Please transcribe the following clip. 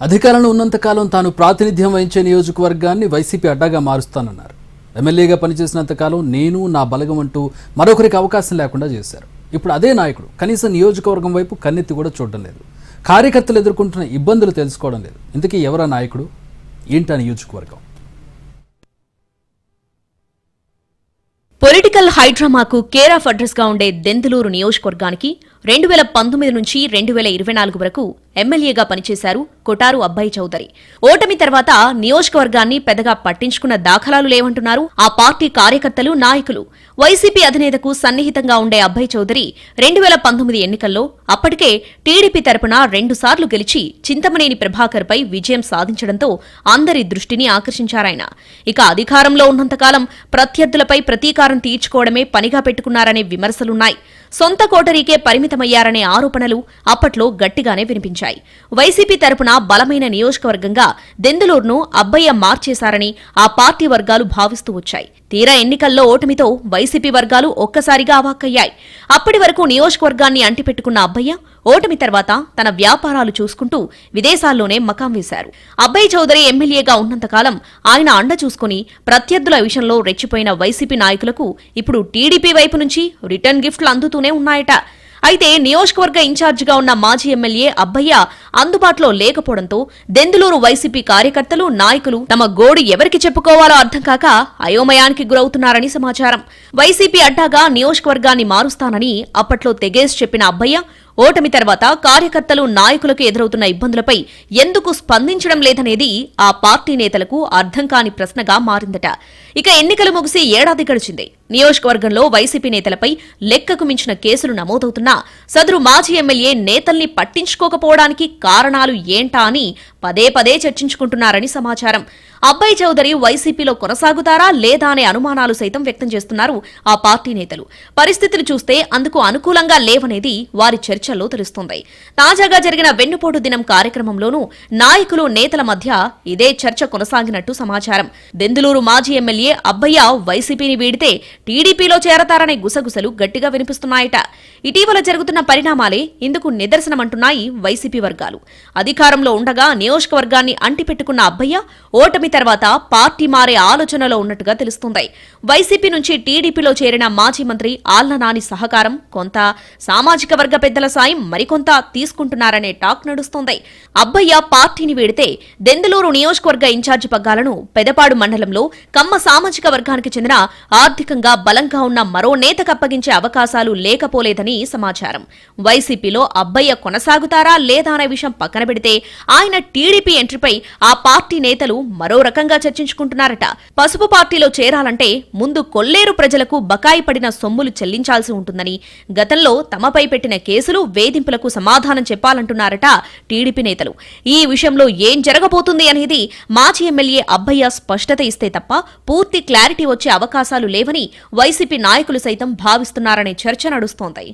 అధికారంలో ఉన్నంతకాలం తాను ప్రాతినిధ్యం వహించే నియోజకవర్గాన్ని వైసీపీ అడ్డాగా మారుస్తానన్నారు. ఎమ్మెల్యేగా పనిచేసినంతకాలం నేను నా బలగం అంటూ మరొకరికి అవకాశం లేకుండా చేశారు. ఇప్పుడు అదే నాయకుడు కనీసం నియోజకవర్గం వైపు కన్నెత్తి కూడా చూడడం లేదు. కార్యకర్తలు ఎదుర్కొంటున్న ఇబ్బందులు తెలుసుకోవడం లేదు. ఇంతకీ ఎవరా నాయకుడు, ఏంటా నియోజకవర్గం? పొలిటికల్ హైడ్రామాకు కేర్ ఆఫ్ అడ్రస్ గా ఉండే దెందులూరు నియోజకవర్గానికి 2019 నుంచి 2024 వరకు ఎమ్మెల్యేగా పనిచేశారు కొటారు అబ్బాయి చౌదరి. ఓటమి తర్వాత నియోజకవర్గాన్ని పెద్దగా పట్టించుకున్న దాఖలాలు లేవంటున్నారు ఆ పార్టీ కార్యకర్తలు, నాయకులు. వైసీపీ అధినేతకు సన్నిహితంగా ఉండే అబ్బాయి చౌదరి 2019 ఎన్నికల్లో అప్పటికే టీడీపీ తరపున 2 సార్లు గెలిచి చింతమనేని ప్రభాకర్ పై విజయం సాధించడంతో అందరి దృష్టిని ఆకర్షించారాయన. ఇక అధికారంలో ఉన్నంతకాలం ప్రత్యర్థులపై ప్రతీకారం తీర్చుకోవడమే పనిగా పెట్టుకున్నారనే విమర్శలున్నాయి. సొంత కోటరీకే పరిమితమయ్యారనే ఆరోపణలు అప్పట్లో గట్టిగానే వినిపించాయి. వైసీపీ తరపున బలమైన నియోజకవర్గంగా దెందులూరును అబ్బయ్య మార్చేశారని ఆ పార్టీ వర్గాలు భావిస్తూ వచ్చాయి. తీరా ఎన్నికల్లో ఓటమితో వైసీపీ వర్గాలు ఒక్కసారిగా అవాక్కయ్యాయి. అప్పటి వరకు నియోజకవర్గాన్ని అంటిపెట్టుకున్న అబ్బయ్య ఓటమి తర్వాత తన వ్యాపారాలు చూసుకుంటూ విదేశాల్లోనే మకాం వేశారు. అబ్బాయి చౌదరి ఎమ్మెల్యేగా ఉన్నంతకాలం ఆయన అండ చూసుకుని ప్రత్యర్థుల విషయంలో రెచ్చిపోయిన వైసీపీ నాయకులకు ఇప్పుడు టీడీపీ వైపు నుంచి రిటర్న్ గిఫ్ట్లు అందుతూనే ఉన్నాయట. అయితే నియోజకవర్గ ఇన్ఛార్జిగా ఉన్న మాజీ ఎమ్మెల్యే అబ్బయ్య అందుబాటులో లేకపోవడంతో దెందులూరు వైసీపీ కార్యకర్తలు, నాయకులు తమ గోడు ఎవరికి చెప్పుకోవాలో అర్థం కాక అయోమయానికి గురవుతున్నారని సమాచారం. వైసీపీ అడ్డాగా నియోజకవర్గాన్ని మారుస్తానని అప్పట్లో తెగేసి చెప్పిన అబ్బయ్య ఓటమి తర్వాత కార్యకర్తలు, నాయకులకు ఎదురవుతున్న ఇబ్బందులపై ఎందుకు స్పందించడం లేదనేది ఆ పార్టీ నేతలకు అర్థం కాని ప్రశ్నగా మారిందట. ఇక ఎన్నికలు ముగిసి ఏడాది గడిచింది. నియోజకవర్గంలో వైసీపీ నేతలపై లెక్కకు మించిన కేసులు నమోదవుతున్నా సదరు మాజీ ఎమ్మెల్యే నేతల్ని పట్టించుకోకపోవడానికి కారణాలు ఏంటా అని పదే పదే చర్చించుకుంటున్నారని సమాచారం. అబ్బాయి చౌదరి వైసీపీలో కొనసాగుతారా లేదా అనే అనుమానాలు సైతం వ్యక్తం చేస్తున్నారు ఆ పార్టీ నేతలు. పరిస్థితులు చూస్తే అందుకు అనుకూలంగా లేవనేది వారి చర్చల్లో తెలుస్తోంది. తాజాగా జరిగిన వెన్నుపోటు దినం కార్యక్రమంలోనూ నాయకులు, నేతల మధ్య ఇదే చర్చ కొనసాగినట్టు సమాచారం. దెందులూరు మాజీ ఎమ్మెల్యే అబ్బయ్య వైసీపీని వీడితే టీడీపీలో చేరతారనే గుసగుసలు గట్టిగా వినిపిస్తున్నాయట. ఇటీవల జరుగుతున్న పరిణామాలే ఇందుకు నిదర్శనమంటున్నాయి వైసీపీ వర్గాలు. అధికారంలో ఉండగా నియోజకవర్గాన్ని అంటిపెట్టుకున్న అబ్బయ్య ఓటమి తర్వాత పార్టీ మారే ఆలోచనలో ఉన్నట్టుగా తెలుస్తోంది. వైసీపీ నుంచి టీడీపీలో చేరిన మాజీ మంత్రి ఆళ్ల నాని సహకారం కొంత, సామాజిక వర్గ పెద్దల సాయం మరికొంత తీసుకుంటున్నారనే టాక్ నడుస్తోంది. అబ్బయ్య పార్టీని వీడితే దెందులూరు నియోజకవర్గ ఇన్ఛార్జి పగ్గాలను పెదపాడు మండలంలో కమ్మ సామాజిక వర్గానికి చెందిన ఆర్థికంగా బలంగా ఉన్న మరో నేతకు అప్పగించే అవకాశాలు లేకపోలేదని సమాచారం. వైసీపీలో అబ్బయ్య కొనసాగుతారా లేదా అనే విషయం పక్కన పెడితే ఆయన టీడీపీ ఎంట్రీపై ఆ పార్టీ నేతలు మరో రకంగా చర్చించుకుంటున్నారట. పసుపు పార్టీలో చేరాలంటే ముందు కొల్లేరు ప్రజలకు బకాయి పడిన సొమ్ములు చెల్లించాల్సి ఉంటుందని, గతంలో తమపై పెట్టిన కేసులు, వేధింపులకు సమాధానం చెప్పాలంటున్నారట టీడీపీ నేతలు. ఈ విషయంలో ఏం జరగబోతుంది అనేది మాజీ ఎమ్మెల్యే అబ్బయ్య స్పష్టత ఇస్తే తప్ప పూర్తి క్లారిటీ వచ్చే అవకాశాలు లేవని వైసీపీ నాయకులు సైతం భావిస్తున్నారనే చర్చ నడుస్తోంది.